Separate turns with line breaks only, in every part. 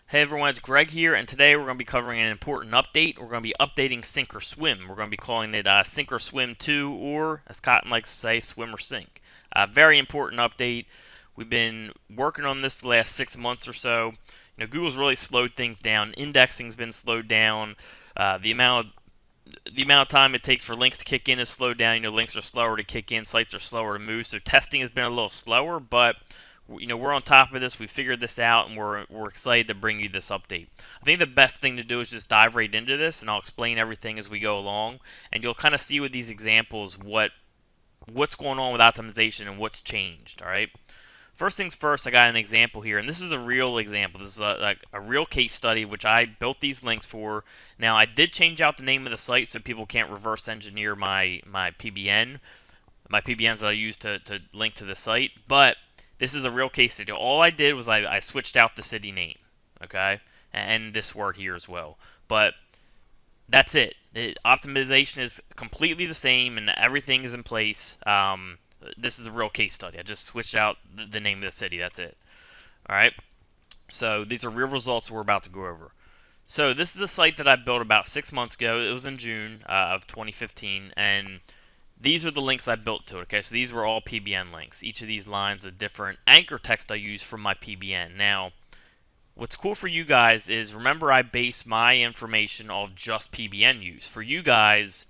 Hey everyone, it's Greg here, and today we're going to be covering an important update. We're going to be updating Sink or Swim. We're going to be calling it Sink or Swim 2, or as Cotton likes to say, Swim or Sink. Very important update. We've been working on this the last 6 months or so. Google's really slowed things down. Indexing's been slowed down. The amount of time it takes for links to kick in is slowed down. Links are slower to kick in, sites are slower to move, so testing has been a little slower, but we're on top of this. We figured this out, and we're excited to bring you this update. I think the best thing to do is just dive right into this, and I'll explain everything as we go along, and you'll kind of see with these examples what's going on with optimization and what's changed. All right. First things first, I got an example here, and this is a real example. This is a real case study, which I built these links for. Now, I did change out the name of the site so people can't reverse engineer my PBNs that I use to link to the site, but this is a real case study. All I did was I switched out the city name, okay, and this word here as well. But that's it. Optimization is completely the same, and everything is in place. This is a real case study. I just switched out the name of the city. That's it. All right. So these are real results we're about to go over. So this is a site that I built about 6 months ago. It was in June of 2015, and these are the links I built to it. Okay, so these were all PBN links. Each of these lines a different anchor text I use from my PBN. Now, what's cool for you guys is, remember, I base my information off just PBN use. For you guys,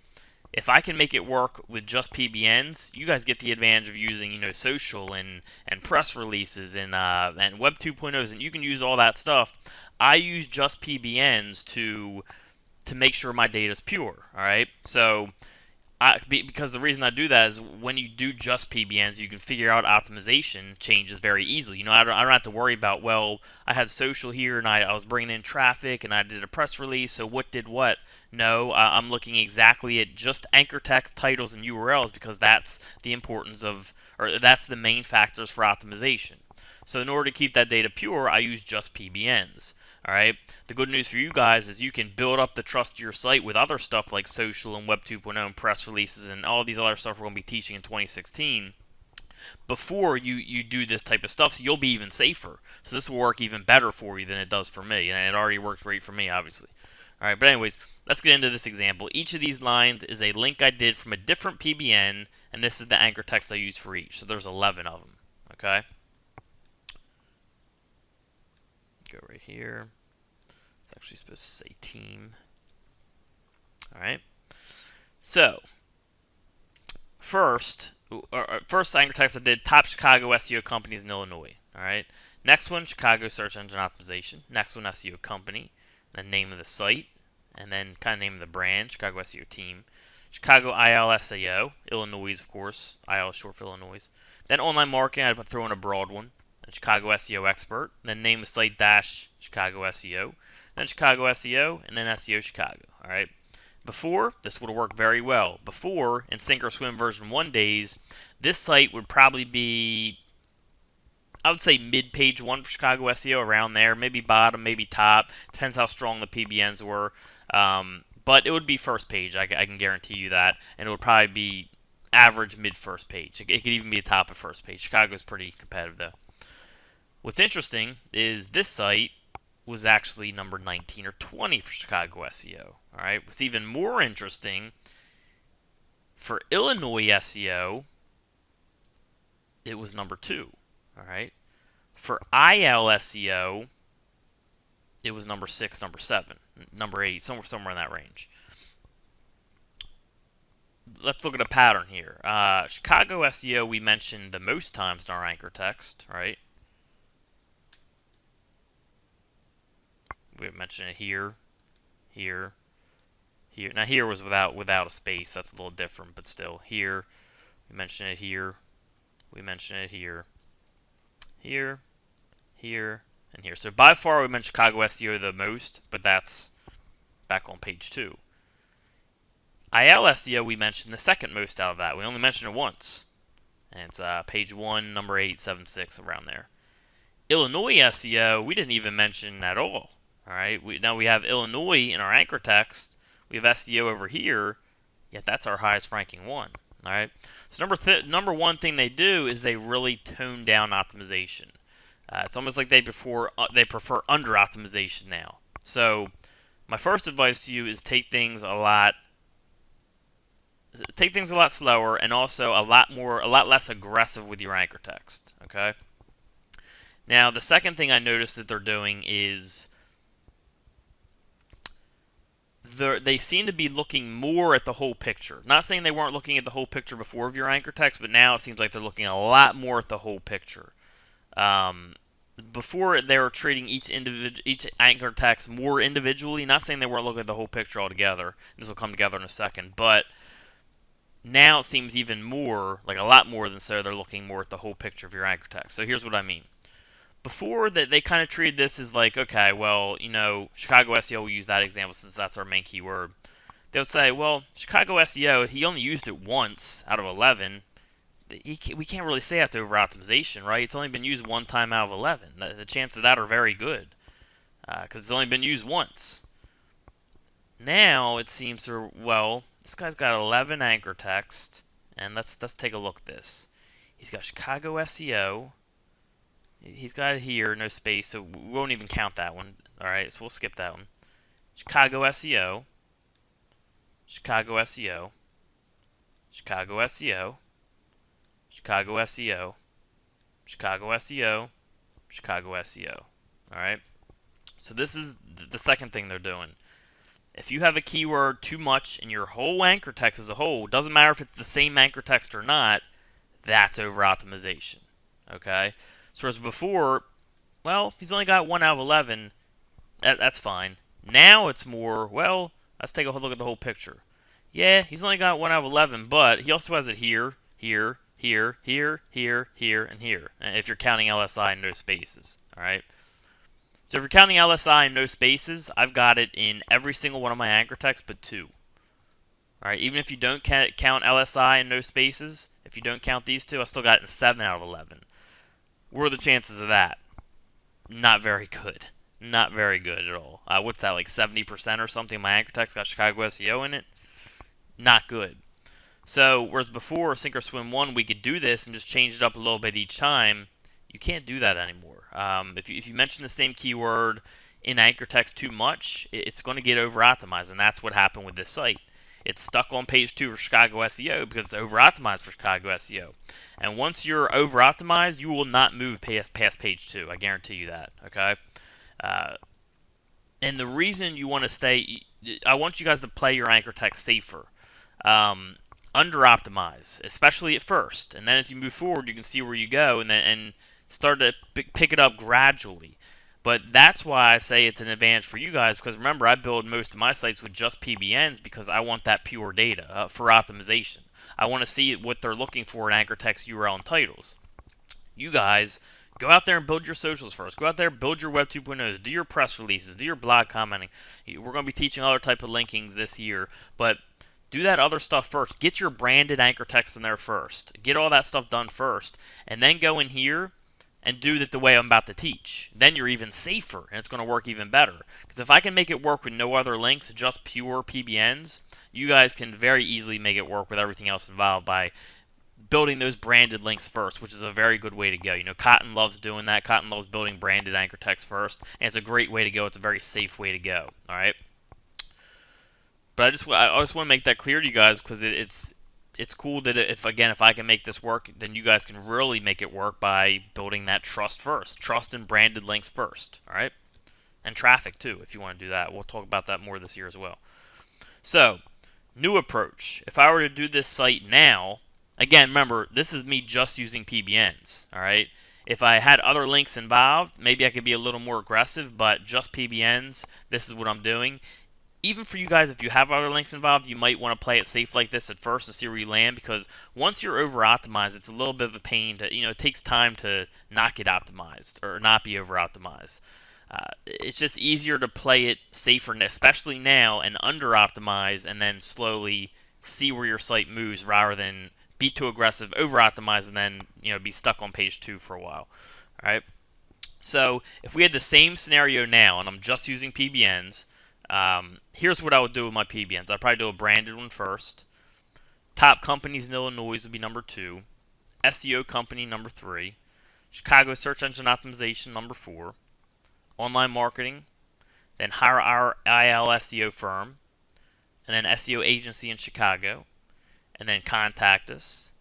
if I can make it work with just PBNs, you guys get the advantage of using, social and press releases and Web 2.0s, and you can use all that stuff. I use just PBNs to make sure my data is pure. All right, so because the reason I do that is when you do just PBNs, you can figure out optimization changes very easily. I don't have to worry about, well, I had social here and I was bringing in traffic and I did a press release, so what did what? No, I'm looking exactly at just anchor text, titles, and URLs, because that's the importance of, or that's the main factors for optimization. So in order to keep that data pure, I use just PBNs. All right. The good news for you guys is you can build up the trust of your site with other stuff like social and Web 2.0 and press releases and all these other stuff we're going to be teaching in 2016 before you do this type of stuff, so you'll be even safer. So this will work even better for you than it does for me, and it already worked great for me, obviously. All right, but anyways, let's get into this example. Each of these lines is a link I did from a different PBN, and this is the anchor text I use for each. So there's 11 of them. Okay. Go right here. It's actually supposed to say team. All right. So first anchor text I did, top Chicago SEO companies in Illinois. All right. Next one, Chicago search engine optimization. Next one, SEO company. Then name of the site, and then kind of name of the brand, Chicago SEO team. Chicago IL SEO, Illinois, of course. IL is short for Illinois. Then online marketing, I'd throw in a broad one. Then Chicago SEO expert. Then name of site dash Chicago SEO. Then Chicago SEO, and then SEO Chicago. All right. Before, this would have worked very well. Before, in Sink or Swim version 1 days, this site would probably be, I would say, mid-page 1 for Chicago SEO, around there. Maybe bottom, maybe top. Depends how strong the PBNs were. But it would be first page, I can guarantee you that. And it would probably be average mid-first page. It could even be top of first page. Chicago's pretty competitive, though. What's interesting is this site was actually number 19 or 20 for Chicago SEO. All right. What's even more interesting, for Illinois SEO, it was number 2. All right. For IL SEO, it was number 6, number 7, number 8, somewhere in that range. Let's look at a pattern here. Chicago SEO we mentioned the most times in our anchor text, right? We mentioned it here, here, here. Now here was without a space. That's a little different, but still here. We mentioned it here. We mentioned it here, here, here, and here. So by far we mentioned Chicago SEO the most, but that's back on page 2. IL SEO we mentioned the second most out of that. We only mentioned it once, and it's page 1, number 876, around there. Illinois SEO we didn't even mention at all. All right. Now we have Illinois in our anchor text. We have SEO over here, yet that's our highest ranking one. All right. So number one thing they do is they really tone down optimization. It's almost like they prefer under optimization now. So my first advice to you is take things a lot slower, and also a lot less aggressive with your anchor text. Okay. Now the second thing I noticed that they're doing is they seem to be looking more at the whole picture. Not saying they weren't looking at the whole picture before of your anchor text, but now it seems like they're looking a lot more at the whole picture. Before they were treating each anchor text more individually. Not saying they weren't looking at the whole picture altogether. This will come together in a second, but now it seems even more, like a lot more than so, they're looking more at the whole picture of your anchor text. So here's what I mean. Before that, they kind of treated this as like, okay, well, Chicago SEO, will use that example since that's our main keyword. They'll say, well, Chicago SEO, he only used it once out of 11. We can't really say that's over optimization, right? It's only been used one time out of 11. The chances of that are very good because it's only been used once. Now it seems, well, this guy's got 11 anchor text, and let's take a look at this. He's got Chicago SEO. He's got it here, no space, so we won't even count that one. All right, so we'll skip that one. Chicago SEO. Chicago SEO. Chicago SEO. Chicago SEO. Chicago SEO. Chicago SEO. All right. So this is the second thing they're doing. If you have a keyword too much in your whole anchor text as a whole, doesn't matter if it's the same anchor text or not, that's over optimization. Okay. So as before, well, he's only got 1 out of 11. That's fine. Now it's more, well, let's take a look at the whole picture. Yeah, he's only got 1 out of 11, but he also has it here, here, here, here, here, here, and here. If you're counting LSI and no spaces, all right? So if you're counting LSI and no spaces, I've got it in every single one of my anchor texts but 2. All right, even if you don't count LSI and no spaces, if you don't count these 2, I still got it in 7 out of 11. What are the chances of that? Not very good. Not very good at all. What's that, like 70% or something? My anchor text got Chicago SEO in it? Not good. So, whereas before, SW1M, we could do this and just change it up a little bit each time, you can't do that anymore. If you mention the same keyword in anchor text too much, it's going to get over-optimized, and that's what happened with this site. It's stuck on page 2 for Chicago SEO because it's over-optimized for Chicago SEO. And once you're over-optimized, you will not move past page 2. I guarantee you that, okay? And the reason you want to stay, I want you guys to play your anchor text safer. Under-optimize, especially at first. And then as you move forward, you can see where you go and start to pick it up gradually. But that's why I say it's an advantage for you guys, because remember, I build most of my sites with just PBNs because I want that pure data for optimization. I want to see what they're looking for in anchor text, URL, and titles. You guys, go out there and build your socials first. Go out there, build your Web 2.0s, do your press releases, do your blog commenting. We're going to be teaching other type of linkings this year, but do that other stuff first. Get your branded anchor text in there first. Get all that stuff done first, and then go in here and do it the way I'm about to teach. Then you're even safer, and it's going to work even better. Because if I can make it work with no other links, just pure PBNs, you guys can very easily make it work with everything else involved by building those branded links first, which is a very good way to go. Cotton loves doing that. Cotton loves building branded anchor text first, and it's a great way to go. It's a very safe way to go. All right. But I just want to make that clear to you guys because it's cool that if I can make this work, then you guys can really make it work by building that trust first. Trust and branded links first, all right? And traffic too, if you want to do that. We'll talk about that more this year as well. So, new approach. If I were to do this site now, again, remember, this is me just using PBNs, all right? If I had other links involved, maybe I could be a little more aggressive, but just PBNs, this is what I'm doing. Even for you guys, if you have other links involved, you might want to play it safe like this at first and see where you land, because once you're over-optimized, it's a little bit of a pain to, it takes time to not get optimized or not be over-optimized. It's just easier to play it safer, especially now, and under-optimize and then slowly see where your site moves rather than be too aggressive, over-optimize, and then, be stuck on page 2 for a while. All right? So if we had the same scenario now, and I'm just using PBNs, here's what I would do with my PBNs. I'd probably do a branded one first. Top companies in Illinois would be number 2. SEO company number 3. Chicago search engine optimization number 4, online marketing, then hire our IL SEO firm, and then SEO agency in Chicago, and then contact us,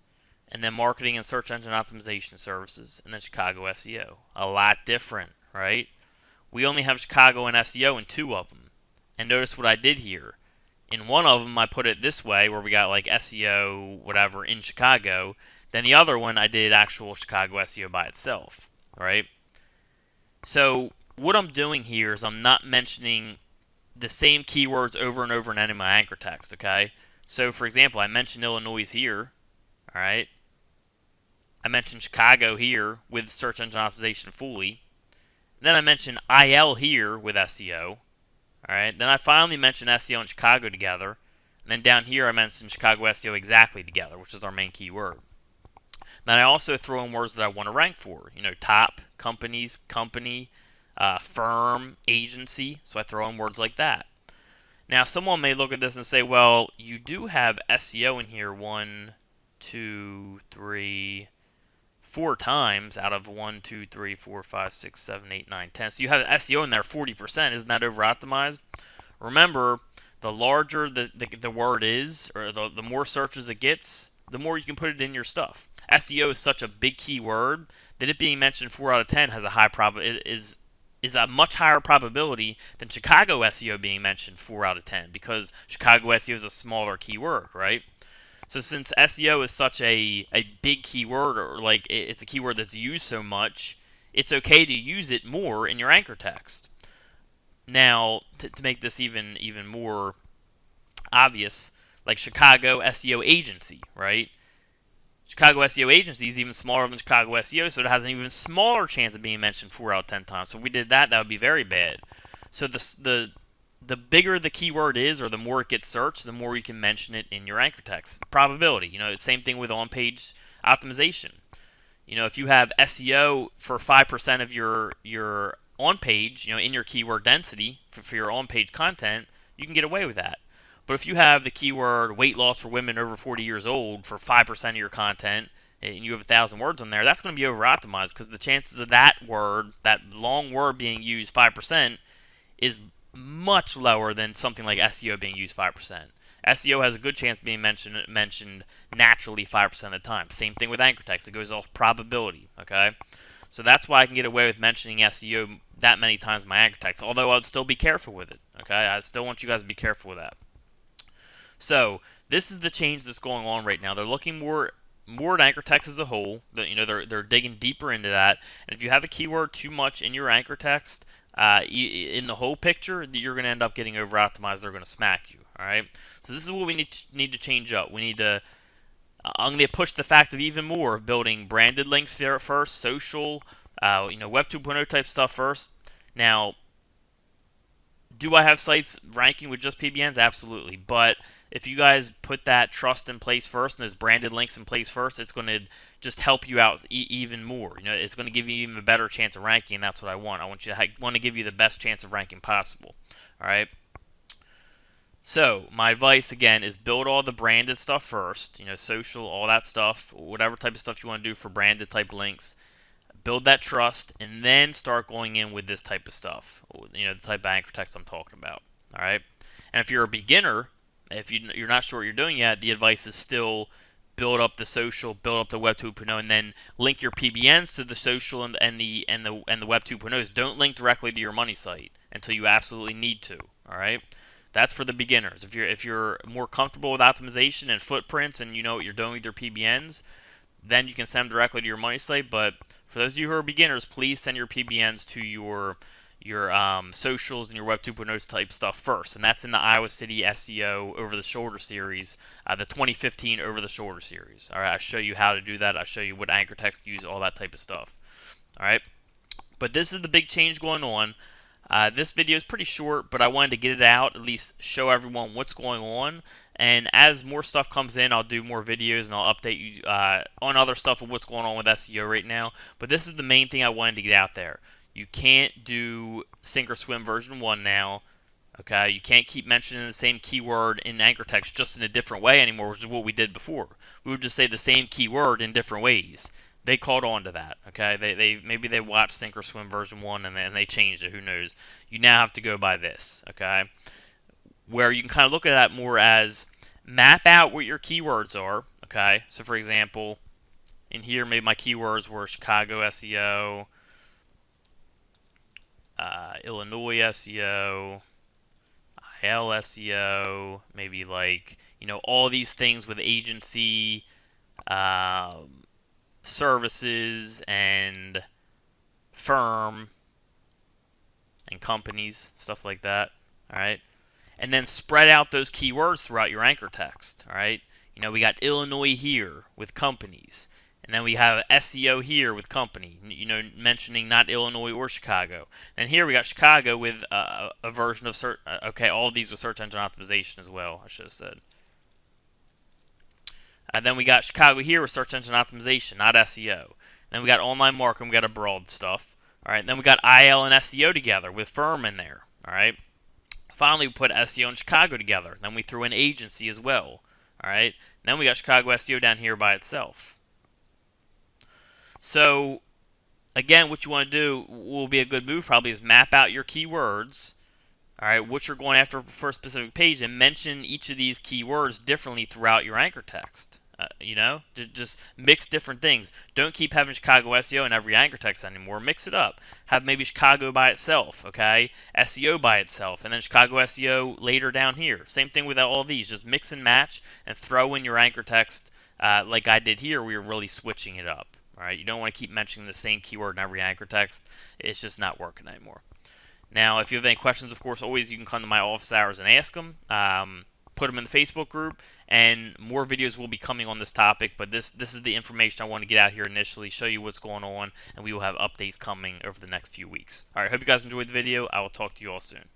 and then marketing and search engine optimization services, and then Chicago SEO. A lot different, right? We only have Chicago and SEO in 2 of them. And notice what I did here. In one of them, I put it this way, where we got like SEO, whatever, in Chicago. Then the other one, I did actual Chicago SEO by itself, right? So what I'm doing here is I'm not mentioning the same keywords over and over in any of my anchor text, okay? So, for example, I mentioned Illinois here, all right? I mentioned Chicago here with search engine optimization fully. Then I mentioned IL here with SEO. Alright, then I finally mentioned SEO and Chicago together. And then down here I mentioned Chicago SEO exactly together, which is our main keyword. Then I also throw in words that I want to rank for. You know, top, companies, company, firm, agency. So I throw in words like that. Now someone may look at this and say, well, you do have SEO in here 1, 2, 3, 4 times out of 1, 2, 3, 4, 5, 6, 7, 8, 9, 10. So you have SEO in there 40%. Isn't that over optimized? Remember, the larger the word is, or the more searches it gets, the more you can put it in your stuff. SEO is such a big keyword that it being mentioned 4 out of 10 has a high is a much higher probability than Chicago SEO being mentioned 4 out of 10, because Chicago SEO is a smaller keyword, right? So since SEO is such a big keyword, or like it's a keyword that's used so much, it's okay to use it more in your anchor text. Now, to make this even more obvious, like Chicago SEO agency, right? Chicago SEO agency is even smaller than Chicago SEO, so it has an even smaller chance of being mentioned 4 out of 10 times. So if we did that, that would be very bad. So the bigger the keyword is, or the more it gets searched, the more you can mention it in your anchor text. Probability, you know, same thing with on-page optimization. You know, if you have SEO for 5% of your on-page, you know, in your keyword density for your on-page content, you can get away with that. But if you have the keyword weight loss for women over 40 years old for 5% of your content, and you have 1,000 words on there, that's going to be over-optimized, because the chances of that word, that long word being used 5%, is much lower than something like SEO being used 5%. SEO has a good chance of being mentioned naturally 5% of the time. Same thing with anchor text. It goes off probability, okay? So that's why I can get away with mentioning SEO that many times in my anchor text, although I'd still be careful with it, okay? I still want you guys to be careful with that. So this is the change that's going on right now. They're looking more at anchor text as a whole. You know, they're digging deeper into that. And if you have a keyword too much in your anchor text, in the whole picture, you're going to end up getting over optimized. They're going to smack you. All right. So this is what we need to change up. We need to. I'm going to push the fact of even more of building branded links first, social, you know, Web 2.0 type stuff first. Now, do I have sites ranking with just PBNs? Absolutely. But if you guys put that trust in place first and those branded links in place first, it's going to just help you out even more. You know, it's going to give you even a better chance of ranking, and that's what I want. I want to give you the best chance of ranking possible. All right. So my advice again is build all the branded stuff first. You know, social, all that stuff, whatever type of stuff you want to do for branded type links. Build that trust, and then start going in with this type of stuff. You know, the type of anchor text I'm talking about. All right. And if you're a beginner, if you're not sure what you're doing yet, the advice is still build up the social, build up the Web 2.0, and then link your PBNs to the social and the Web 2.0s. Don't link directly to your money site until you absolutely need to. All right. That's for the beginners. If you're more comfortable with optimization and footprints, and you know what you're doing with your PBNs, then you can send them directly to your money site. But for those of you who are beginners, please send your PBNs to your socials and your Web 2.0 type stuff first, and that's in the Iowa City SEO Over the Shoulder series, the 2015 Over the Shoulder series. All right, I show you how to do that. I show you what anchor text to use, all that type of stuff. All right, but this is the big change going on. This video is pretty short, but I wanted to get it out, at least show everyone what's going on. And as more stuff comes in, I'll do more videos and I'll update you on other stuff of what's going on with SEO right now. But this is the main thing I wanted to get out there. You can't do Thinkorswim version 1 now. Okay, you can't keep mentioning the same keyword in anchor text just in a different way anymore, which is what we did before. We would just say the same keyword in different ways. they caught on to that. Okay, they maybe they watched Thinkorswim version 1 and they changed it. Who knows? You now have to go by this. Okay, where you can kind of look at that more as map out what your keywords are. Okay, so for example, in here maybe my keywords were Chicago SEO, Illinois SEO, IL SEO, maybe like, all these things with agency, services, and firm, and companies, stuff like that. All right. And then spread out those keywords throughout your anchor text. All right. We got Illinois here with companies. And then we have SEO here with company, mentioning not Illinois or Chicago. And here we got Chicago with a version of okay, all of these with search engine optimization as well, I should have said. And then we got Chicago here with search engine optimization, not SEO. Then we got online marketing, we got abroad stuff. All right, and then we got IL and SEO together with firm in there. All right. Finally, we put SEO and Chicago together. Then we threw in agency as well. All right. And then we got Chicago SEO down here by itself. So, again, what you want to do will be a good move probably is map out your keywords, all right, what you're going after for a specific page, and mention each of these keywords differently throughout your anchor text. Just mix different things. Don't keep having Chicago SEO in every anchor text anymore. Mix it up. Have maybe Chicago by itself, okay? SEO by itself, and then Chicago SEO later down here. Same thing with all these. Just mix and match and throw in your anchor text like I did here, where you're really switching it up. All right, you don't want to keep mentioning the same keyword in every anchor text. It's just not working anymore. Now, if you have any questions, of course, always you can come to my office hours and ask them. Put them in the Facebook group, and more videos will be coming on this topic. But this is the information I want to get out here initially, show you what's going on, and we will have updates coming over the next few weeks. All right, hope you guys enjoyed the video. I will talk to you all soon.